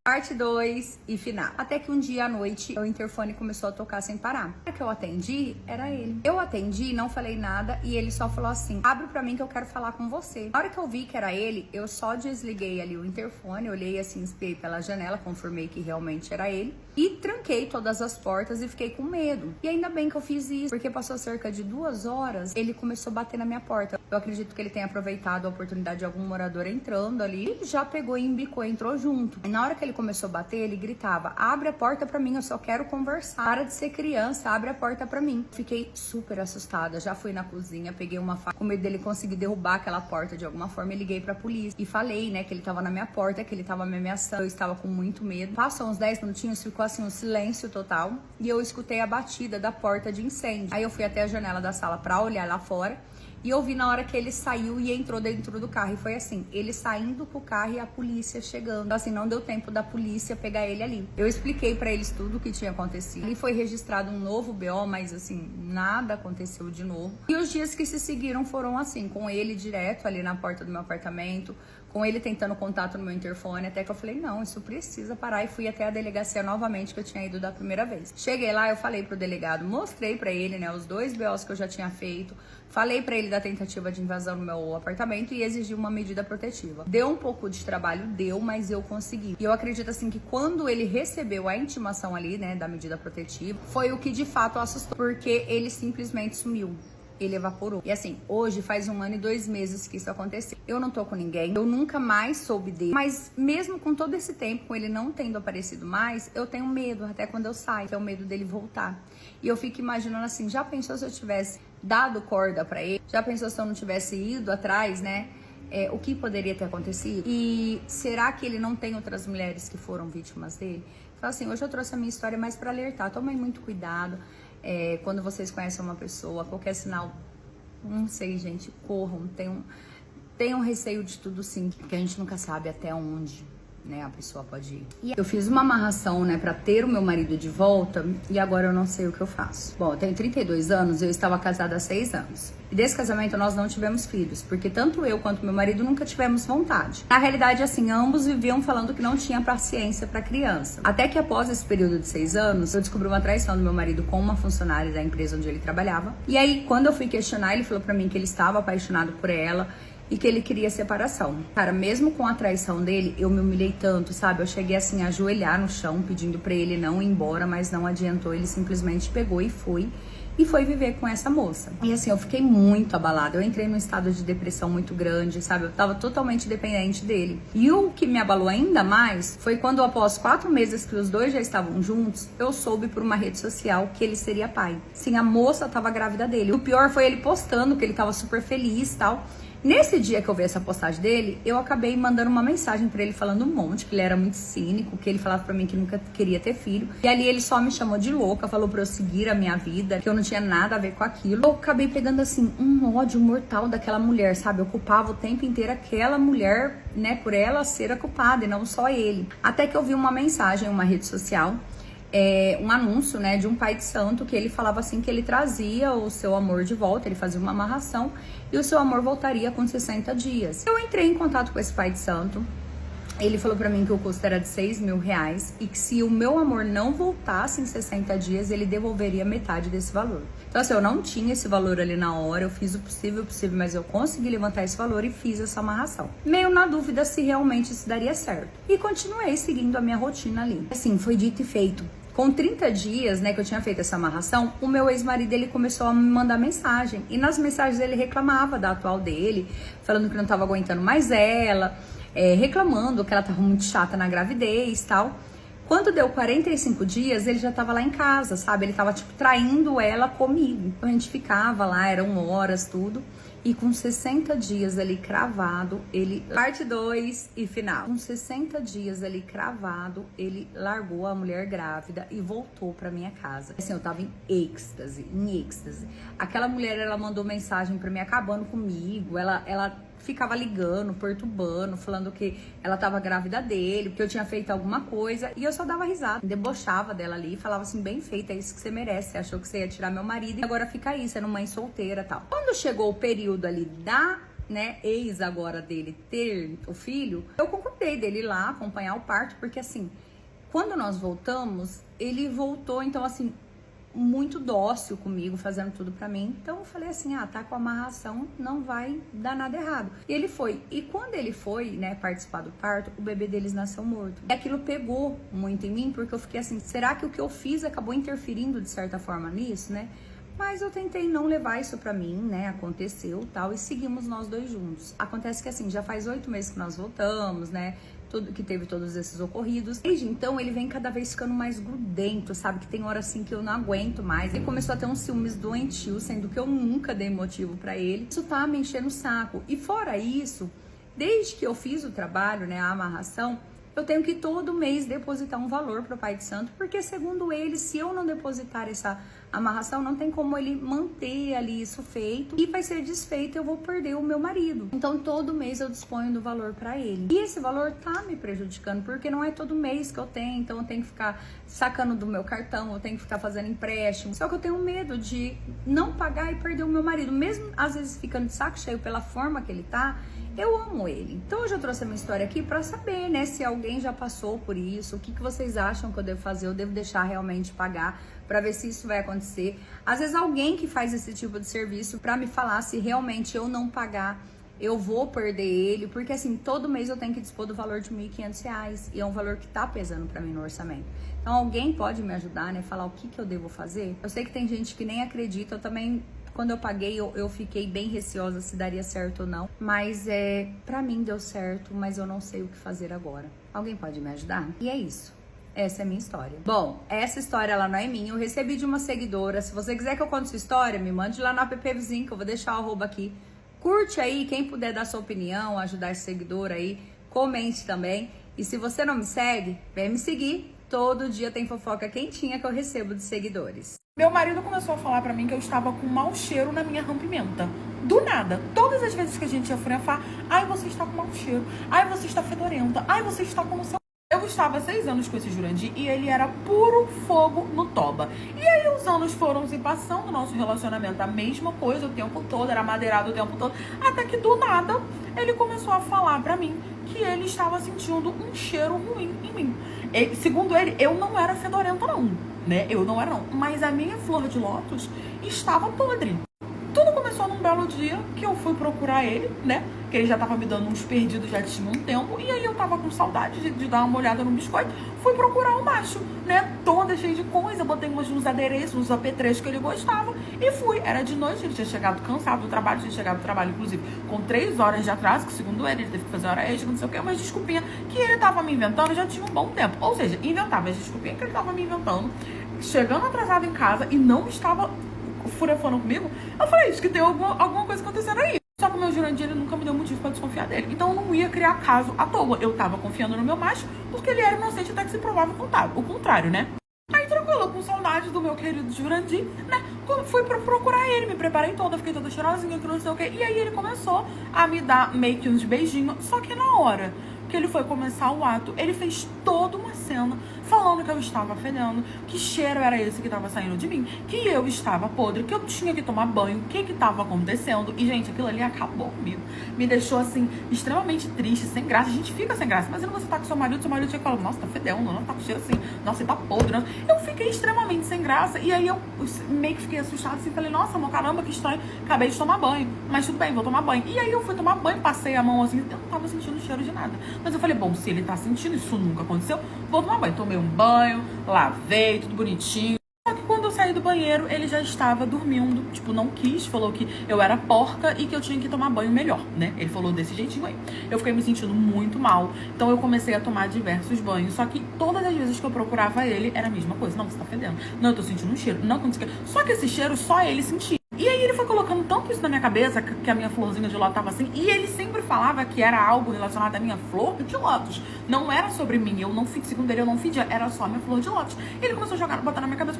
parte 2 e final. Até que um dia à noite o interfone começou a tocar sem parar. Na hora que eu atendi, era ele. Eu atendi, não falei nada e ele só falou assim, abre pra mim que eu quero falar com você. Na hora que eu vi que era ele, eu só desliguei ali o interfone, olhei assim, espiei pela janela, confirmei que realmente era ele e tranquei todas as portas e fiquei com medo. E ainda bem que eu fiz isso, porque passou cerca de 2 horas, ele começou a bater na minha porta. Eu acredito que ele tenha aproveitado a oportunidade de algum morador entrando ali e já pegou e embicou, entrou junto. E na hora que ele começou a bater, ele gritava, abre a porta pra mim, eu só quero conversar. Para de ser criança, abre a porta pra mim. Fiquei super assustada, já fui na cozinha, peguei uma faca, com medo dele conseguir derrubar aquela porta de alguma forma, e liguei pra polícia. E falei, né, que ele tava na minha porta, que ele tava me ameaçando, eu estava com muito medo. Passou uns 10 minutinhos, ficou assim um silêncio total, e eu escutei a batida da porta de incêndio. Aí eu fui até a janela da sala pra olhar lá fora, e eu vi na hora que ele saiu e entrou dentro do carro. E foi assim, ele saindo com o carro e a polícia chegando. Então, assim, não deu tempo da polícia pegar ele ali. Eu expliquei pra eles tudo o que tinha acontecido. E foi registrado um novo BO, mas assim, nada aconteceu de novo. E os dias que se seguiram foram assim, com ele direto ali na porta do meu apartamento, com ele tentando contato no meu interfone, até que eu falei, não, isso precisa parar, e fui até a delegacia novamente, que eu tinha ido da primeira vez. Cheguei lá, eu falei pro delegado, mostrei pra ele, né, os 2 BOs que eu já tinha feito, falei pra ele da tentativa de invasão no meu apartamento e exigi uma medida protetiva. Deu um pouco de trabalho, mas eu consegui. E eu acredito, assim, que quando ele recebeu a intimação ali, né, da medida protetiva, foi o que de fato assustou, porque ele simplesmente sumiu. Ele evaporou. E assim, hoje faz 1 ano e 2 meses que isso aconteceu. Eu não tô com ninguém, eu nunca mais soube dele. Mas mesmo com todo esse tempo, com ele não tendo aparecido mais, eu tenho medo, até quando eu saio, tenho medo dele voltar. E eu fico imaginando assim, já pensou se eu tivesse dado corda pra ele? Já pensou se eu não tivesse ido atrás, né? O que poderia ter acontecido? E será que ele não tem outras mulheres que foram vítimas dele? Então, assim, hoje eu trouxe a minha história mais pra alertar. Tomem muito cuidado quando vocês conhecem uma pessoa, qualquer sinal, não sei, gente, corram, tenham receio de tudo sim, porque a gente nunca sabe até onde, né, a pessoa pode ir. E eu fiz uma amarração, né, pra ter o meu marido de volta e agora eu não sei o que eu faço. Bom, eu tenho 32 anos e eu estava casada há 6 anos. E desse casamento nós não tivemos filhos, porque tanto eu quanto meu marido nunca tivemos vontade. Na realidade, assim, ambos viviam falando que não tinha paciência pra criança. Até que após esse período de 6 anos, eu descobri uma traição do meu marido com uma funcionária da empresa onde ele trabalhava. E aí, quando eu fui questionar, ele falou pra mim que ele estava apaixonado por ela e que ele queria separação. Cara, mesmo com a traição dele, eu me humilhei tanto, sabe? Eu cheguei assim a ajoelhar no chão, pedindo pra ele não ir embora, mas não adiantou. Ele simplesmente pegou e foi viver com essa moça. E assim, eu fiquei muito abalada. Eu entrei num estado de depressão muito grande, sabe? Eu tava totalmente dependente dele. E o que me abalou ainda mais foi quando, após 4 meses que os dois já estavam juntos, eu soube por uma rede social que ele seria pai. Sim, a moça tava grávida dele. O pior foi ele postando que ele tava super feliz e tal. Nesse dia que eu vi essa postagem dele, eu acabei mandando uma mensagem pra ele falando um monte, que ele era muito cínico, que ele falava pra mim que nunca queria ter filho. E ali ele só me chamou de louca, falou pra eu seguir a minha vida, que eu não tinha nada a ver com aquilo. Eu acabei pegando assim, um ódio mortal daquela mulher, sabe? Eu culpava o tempo inteiro aquela mulher, né, por ela ser a culpada e não só ele. Até que eu vi uma mensagem em uma rede social, um anúncio, né, de um pai de santo, que ele falava assim que ele trazia o seu amor de volta, ele fazia uma amarração e o seu amor voltaria com 60 dias. Eu entrei em contato com esse pai de santo, ele falou pra mim que o custo era de R$6.000 e que se o meu amor não voltasse em 60 dias, ele devolveria metade desse valor. Então assim, eu não tinha esse valor ali na hora, eu fiz o possível, mas eu consegui levantar esse valor e fiz essa amarração. Meio na dúvida se realmente isso daria certo. E continuei seguindo a minha rotina ali. Assim, foi dito e feito. Com 30 dias, né, que eu tinha feito essa amarração, o meu ex-marido, ele começou a me mandar mensagem. E nas mensagens ele reclamava da atual dele, falando que não tava aguentando mais ela, reclamando que ela tava muito chata na gravidez e tal. Quando deu 45 dias, ele já tava lá em casa, sabe? Ele tava, tipo, traindo ela comigo. Então a gente ficava lá, eram horas, tudo. E com 60 dias ali cravado, ele... Parte 2 e final. Com 60 dias ali cravado, ele largou a mulher grávida e voltou pra minha casa. Assim, eu tava em êxtase, Aquela mulher, ela mandou mensagem pra mim acabando comigo, ela ficava ligando, perturbando, falando que ela tava grávida dele, que eu tinha feito alguma coisa, e eu só dava risada, debochava dela ali, falava assim, bem feita, é isso que você merece, você achou que você ia tirar meu marido, e agora fica aí, sendo mãe solteira e tal. Quando chegou o período ali da, né, ex agora dele ter o filho, eu concordei dele ir lá acompanhar o parto, porque assim, quando nós voltamos, ele voltou, então assim, muito dócil comigo, fazendo tudo pra mim. Então eu falei assim, tá com a amarração, não vai dar nada errado. E ele foi. E quando ele foi, né, participar do parto, o bebê deles nasceu morto. E aquilo pegou muito em mim, porque eu fiquei assim, será que o que eu fiz acabou interferindo de certa forma nisso, né? Mas eu tentei não levar isso pra mim, né? Aconteceu, tal, e seguimos nós dois juntos. Acontece que assim, já faz 8 meses que nós voltamos, né? Que teve todos esses ocorridos. Desde então, ele vem cada vez ficando mais grudento, sabe? Que tem hora assim que eu não aguento mais. Ele começou a ter uns ciúmes doentios, sendo que eu nunca dei motivo pra ele. Isso tá me enchendo o saco. E fora isso, desde que eu fiz o trabalho, né, a amarração, eu tenho que todo mês depositar um valor pro pai de santo, porque segundo ele, se eu não depositar essa amarração, não tem como ele manter ali isso feito e vai ser desfeito, eu vou perder o meu marido. Então todo mês eu disponho do valor pra ele. E esse valor tá me prejudicando, porque não é todo mês que eu tenho, então eu tenho que ficar sacando do meu cartão, eu tenho que ficar fazendo empréstimo. Só que eu tenho medo de não pagar e perder o meu marido, mesmo às vezes ficando de saco cheio pela forma que ele tá. Eu amo ele. Então hoje eu trouxe a minha história aqui pra saber, né, se alguém já passou por isso, o que vocês acham que eu devo fazer, eu devo deixar realmente pagar, pra ver se isso vai acontecer. Às vezes alguém que faz esse tipo de serviço pra me falar se realmente eu não pagar, eu vou perder ele, porque assim, todo mês eu tenho que dispor do valor de R$1.500, e é um valor que tá pesando pra mim no orçamento. Então alguém pode me ajudar, né, falar o que eu devo fazer? Eu sei que tem gente que nem acredita, eu também... Quando eu paguei, eu fiquei bem receosa se daria certo ou não. Mas pra mim deu certo, mas eu não sei o que fazer agora. Alguém pode me ajudar? E é isso. Essa é a minha história. Bom, essa história ela não é minha, eu recebi de uma seguidora. Se você quiser que eu conte sua história, me mande lá no app Vizinho, que eu vou deixar o arroba aqui. Curte aí, quem puder dar sua opinião, ajudar esse seguidor aí, comente também. E se você não me segue, vem me seguir. Todo dia tem fofoca quentinha que eu recebo de seguidores. Meu marido começou a falar pra mim que eu estava com mau cheiro na minha rompimenta. Do nada. Todas as vezes que a gente ia fotografar, ai, você está com mau cheiro. Ai, você está fedorenta. Ai, você está com o seu... Eu estava há 6 anos com esse Jurandir e ele era puro fogo no toba. E aí os anos foram se passando, nosso relacionamento a mesma coisa o tempo todo, era madeirado o tempo todo. Até que do nada ele começou a falar pra mim que ele estava sentindo um cheiro ruim em mim. Segundo ele, eu não era fedorenta não, né? Eu não era não. Mas a minha flor de lótus estava podre. Tudo começou num belo dia que eu fui procurar ele, né? Que ele já tava me dando uns perdidos, já tinha um tempo. E aí eu tava com saudade de dar uma olhada no biscoito. Fui procurar o macho, né? Toda cheia de coisa. Botei uns adereços, uns apetrechos que ele gostava. E fui. Era de noite, ele tinha chegado cansado do trabalho. Tinha chegado do trabalho, inclusive, com 3 horas de atraso. Que segundo ele teve que fazer hora extra, não sei o que. Mas desculpinha que ele tava me inventando já tinha um bom tempo. Ou seja, inventava as desculpinhas que ele tava me inventando. Chegando atrasado em casa e não estava furafando comigo, eu falei, isso que tem alguma coisa acontecendo aí. Só que o meu Jurandir, ele nunca me deu motivo pra desconfiar dele. Então eu não ia criar caso à toa. Eu tava confiando no meu macho, porque ele era inocente até que se provava o contrário, né? Aí tranquilo, com saudade do meu querido Jurandir, né? Fui procurar ele, me preparei toda, fiquei toda cheirosinha, não sei o quê. E aí ele começou a me dar meio que uns beijinhos. Só que na hora que ele foi começar o ato, ele fez toda uma cena falando que eu estava fedendo, que cheiro era esse que estava saindo de mim, que eu estava podre, que eu tinha que tomar banho, o que estava acontecendo. E, gente, aquilo ali acabou comigo. Me deixou, assim, extremamente triste, sem graça. A gente fica sem graça. Imagina você tá com seu marido chega e fala, nossa, tá fedendo, não tá com cheiro assim, nossa, ele tá podre. Não. Eu fiquei extremamente sem graça. E aí eu meio que fiquei assustada, assim, falei, nossa, amor, caramba, que estranho. Acabei de tomar banho. Mas tudo bem, vou tomar banho. E aí eu fui tomar banho, passei a mão assim, eu não tava sentindo cheiro de nada. Mas eu falei, bom, se ele tá sentindo, isso nunca aconteceu, vou tomar banho. Tomei um banho, lavei, tudo bonitinho. Só que quando eu saí do banheiro, ele já estava dormindo. Tipo, não quis, falou que eu era porca e que eu tinha que tomar banho melhor, né? Ele falou desse jeitinho aí. Eu fiquei me sentindo muito mal. Então eu comecei a tomar diversos banhos. Só que todas as vezes que eu procurava ele, era a mesma coisa. Não, você tá fedendo. Não, eu tô sentindo um cheiro. Não, não sei o quê. Só que esse cheiro, só ele sentia. E aí ele foi colocando tanto isso na minha cabeça, que a minha florzinha de lótus tava assim. E ele sempre falava que era algo relacionado à minha flor de lótus. Não era sobre mim. Eu não fiz, segundo ele, eu não fedia. Era só a minha flor de lótus. E ele começou a jogar, botar na minha cabeça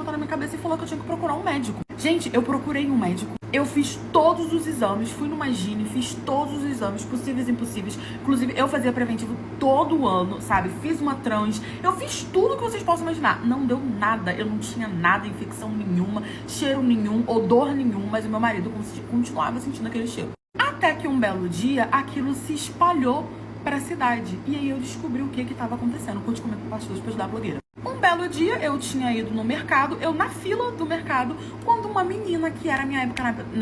e falou que eu tinha que procurar um médico. Gente, eu procurei um médico. Eu fiz todos os exames, fui numa gine, fiz todos os exames possíveis e impossíveis. Inclusive, eu fazia preventivo todo ano, sabe? Fiz uma trans, eu fiz tudo que vocês possam imaginar. Não deu nada, eu não tinha nada, infecção nenhuma, cheiro nenhum, odor nenhum, mas o meu marido continuava sentindo aquele cheiro. Até que um belo dia, aquilo se espalhou para a cidade. E aí eu descobri o que estava acontecendo. Conte comigo, pastor, depois da blogueira. Um belo dia, eu tinha ido no mercado, eu na fila do mercado, quando uma menina que era minha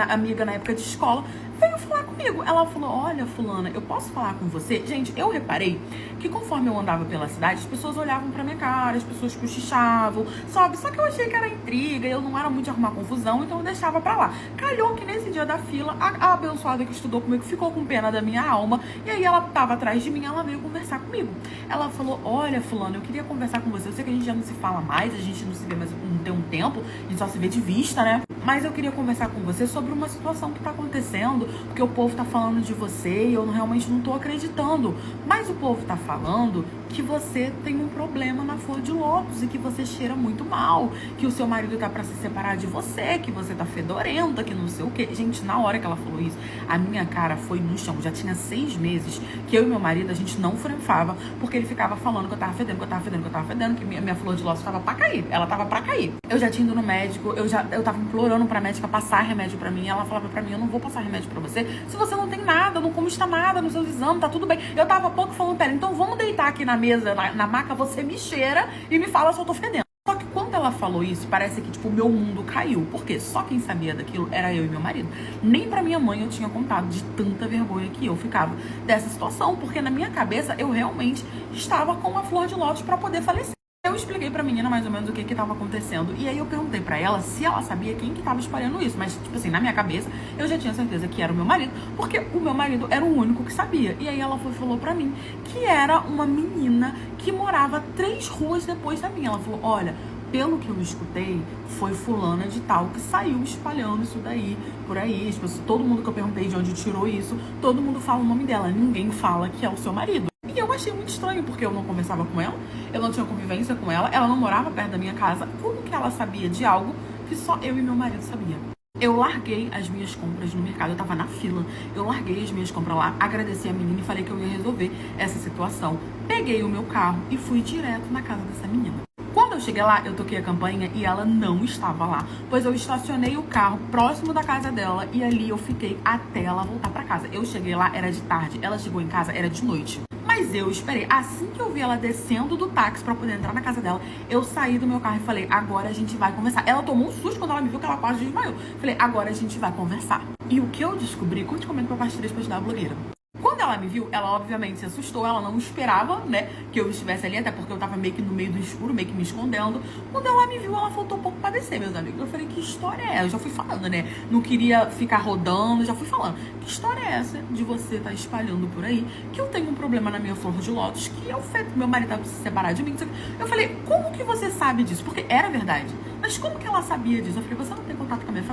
amiga na época de escola, veio falar comigo. Ela falou, olha, fulana, eu posso falar com você? Gente, eu reparei que conforme eu andava pela cidade, as pessoas olhavam pra minha cara, as pessoas cochichavam, sabe? Só que eu achei que era intriga, eu não era muito de arrumar confusão, então eu deixava pra lá. Calhou que nesse dia da fila, a abençoada que estudou comigo ficou com pena da minha alma, e aí ela tava atrás de mim, ela veio conversar comigo. Ela falou, olha, fulana, eu queria conversar com você, eu sei que a gente já não se fala mais, a gente não se vê mais, não tem um tempo, a gente só se vê de vista, né? Mas eu queria conversar com você sobre uma situação que tá acontecendo, porque o povo tá falando de você e eu realmente não tô acreditando. Mas o povo tá falando que você tem um problema na flor de lótus e que você cheira muito mal, que o seu marido tá pra se separar de você, que você tá fedorenta, que não sei o quê. Gente, na hora que ela falou isso, a minha cara foi no chão. Já tinha 6 meses que eu e meu marido, a gente não franfava, porque ele ficava falando que eu tava fedendo, que minha flor de lótus tava pra cair. Ela tava pra cair. Eu já tinha ido no médico, eu tava implorando pra médica passar remédio pra mim. Ela falava pra mim, eu não vou passar remédio pra você se você não tem nada, não consta nada nos seus exames, tá tudo bem. Eu tava há pouco falando, pera, então vamos deitar aqui na mesa, na maca, você me cheira e me fala se eu tô fedendo. Só que quando ela falou isso, parece que, tipo, o meu mundo caiu. Porque só quem sabia daquilo era eu e meu marido. Nem pra minha mãe eu tinha contado, de tanta vergonha que eu ficava dessa situação. Porque na minha cabeça, eu realmente estava com uma flor de lótus pra poder falecer. Eu expliquei pra menina mais ou menos o que tava acontecendo. E aí eu perguntei pra ela se ela sabia quem que tava espalhando isso. Mas, tipo assim, na minha cabeça, eu já tinha certeza que era o meu marido, porque o meu marido era o único que sabia. E aí ela falou pra mim que era uma menina que morava 3 ruas depois da minha. Ela falou, olha, pelo que eu escutei, foi fulana de tal que saiu espalhando isso daí, por aí. Tipo, todo mundo que eu perguntei de onde tirou isso, todo mundo fala o nome dela. Ninguém fala que é o seu marido. E eu achei muito estranho, porque eu não conversava com ela, eu não tinha convivência com ela não morava perto da minha casa. Como que ela sabia de algo que só eu e meu marido sabia? Eu larguei as minhas compras no mercado, eu tava na fila. Eu larguei as minhas compras lá, agradeci a menina e falei que eu ia resolver essa situação. Peguei o meu carro e fui direto na casa dessa menina. Quando eu cheguei lá, eu toquei a campainha e ela não estava lá, pois eu estacionei o carro próximo da casa dela e ali eu fiquei até ela voltar pra casa. Eu cheguei lá, era de tarde, ela chegou em casa, era de noite. Mas eu esperei. Assim que eu vi ela descendo do táxi pra poder entrar na casa dela, eu saí do meu carro e falei, agora a gente vai conversar. Ela tomou um susto quando ela me viu, que ela quase desmaiou. Falei, agora a gente vai conversar. E o que eu descobri, curte e comenta pra partir pra ajudar a blogueira. Quando ela me viu, ela obviamente se assustou, ela não esperava, né, que eu estivesse ali, até porque eu tava meio que no meio do escuro, meio que me escondendo. Quando ela me viu, ela faltou um pouco pra descer, meus amigos. Eu falei, que história é essa? Eu já fui falando, né, não queria ficar rodando, já fui falando. Que história é essa de você estar espalhando por aí que eu tenho um problema na minha flor de lótus, que é o feito que meu marido tá se separar de mim? Eu falei, como que você sabe disso? Porque era verdade. Mas como que ela sabia disso? Eu falei, você não tem contato com a minha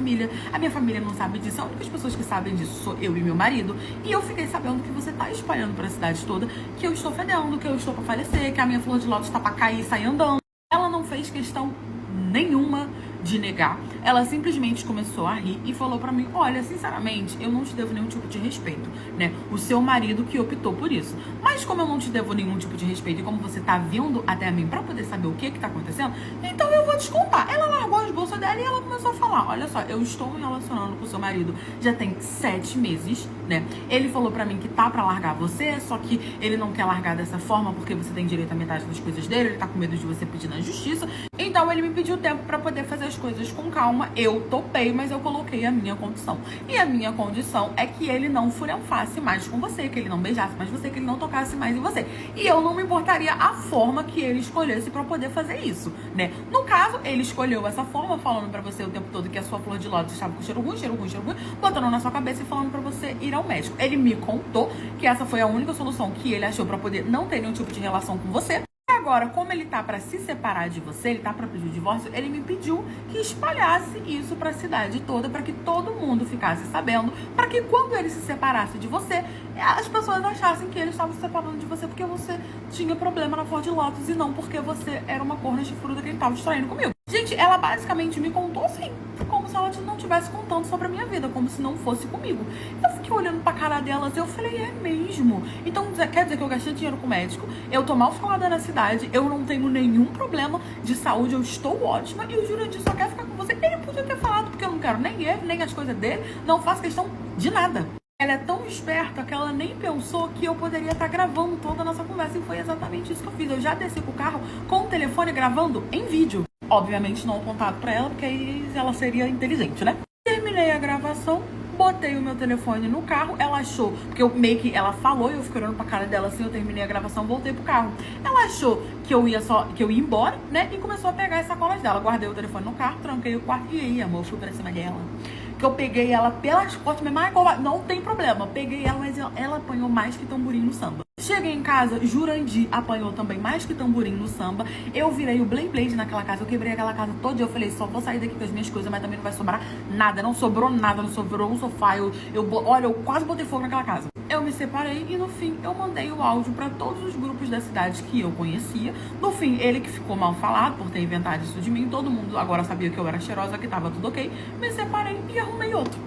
família não sabe disso, as únicas pessoas que sabem disso sou eu e meu marido. E eu fiquei sabendo que você tá espalhando pra cidade toda que eu estou fedendo, que eu estou pra falecer, que a minha flor de lótus tá pra cair e sair andando. Ela não fez questão nenhuma de negar. Ela simplesmente começou a rir e falou pra mim, olha, sinceramente, eu não te devo nenhum tipo de respeito, né? O seu marido que optou por isso. Mas como eu não te devo nenhum tipo de respeito e como você tá vindo até a mim pra poder saber o que tá acontecendo, então eu vou te contar. Ela largou as bolsas dela e ela começou a falar, olha só, eu estou me relacionando com o seu marido já tem 7 meses, né? Ele falou pra mim que tá pra largar você, só que ele não quer largar dessa forma porque você tem direito à metade das coisas dele, ele tá com medo de você pedir na justiça. Então ele me pediu tempo pra poder fazer as coisas com calma. Eu topei, mas eu coloquei a minha condição. E a minha condição é que ele não furanfasse mais com você, que ele não beijasse mais você, que ele não tocasse mais em você. E eu não me importaria a forma que ele escolhesse pra poder fazer isso, né? No caso, ele escolheu essa forma, falando pra você o tempo todo que a sua flor de lótus estava com cheiro ruim, botando na sua cabeça e falando pra você ir ao médico. Ele me contou que essa foi a única solução que ele achou pra poder não ter nenhum tipo de relação com você. Agora, como ele tá pra se separar de você, ele tá pra pedir o divórcio, ele me pediu que espalhasse isso pra cidade toda, pra que todo mundo ficasse sabendo, pra que quando ele se separasse de você, as pessoas achassem que ele estava se separando de você porque você tinha problema na flor de lótus e não porque você era uma corna chifruda que ele tava distraindo comigo. Gente, ela basicamente me contou assim, como se ela não estivesse contando sobre a minha vida, como se não fosse comigo. Eu fiquei olhando pra cara delas e eu falei, é mesmo? Então quer dizer que eu gastei dinheiro com o médico, eu tô mal falada na cidade, eu não tenho nenhum problema de saúde, eu estou ótima e o Jurandir só quer ficar com você. Ele podia ter falado, porque eu não quero nem ele, nem as coisas dele, não faço questão de nada. Ela é tão esperta que ela nem pensou que eu poderia estar gravando toda a nossa conversa. E foi exatamente isso que eu fiz. Eu já desci com o carro com o telefone gravando em vídeo. Obviamente não apontado pra ela, porque aí ela seria inteligente, né? Terminei a gravação, botei o meu telefone no carro. Ela achou, porque eu meio que ela falou e eu fiquei olhando pra cara dela assim. Eu terminei a gravação, voltei pro carro. Ela achou que eu ia embora, né? E começou a pegar as sacolas dela. Guardei o telefone no carro, tranquei o quarto e aí, amor, fui pra cima dela. Que eu peguei ela pelas costas, mas não tem problema. Peguei ela, mas ela apanhou mais que tamborim no samba. Cheguei em casa, Jurandir apanhou também mais que tamborim no samba. Eu virei o Blade naquela casa, eu quebrei aquela casa todo dia. Eu falei, só vou sair daqui com as minhas coisas, mas também não vai sobrar nada. Não sobrou nada, não sobrou um sofá. Olha, eu quase botei fogo naquela casa. Eu me separei e no fim eu mandei o áudio pra todos os grupos da cidade que eu conhecia. No fim, ele que ficou mal falado por ter inventado isso de mim. Todo mundo agora sabia que eu era cheirosa, que tava tudo ok. Me separei e arrumei outro.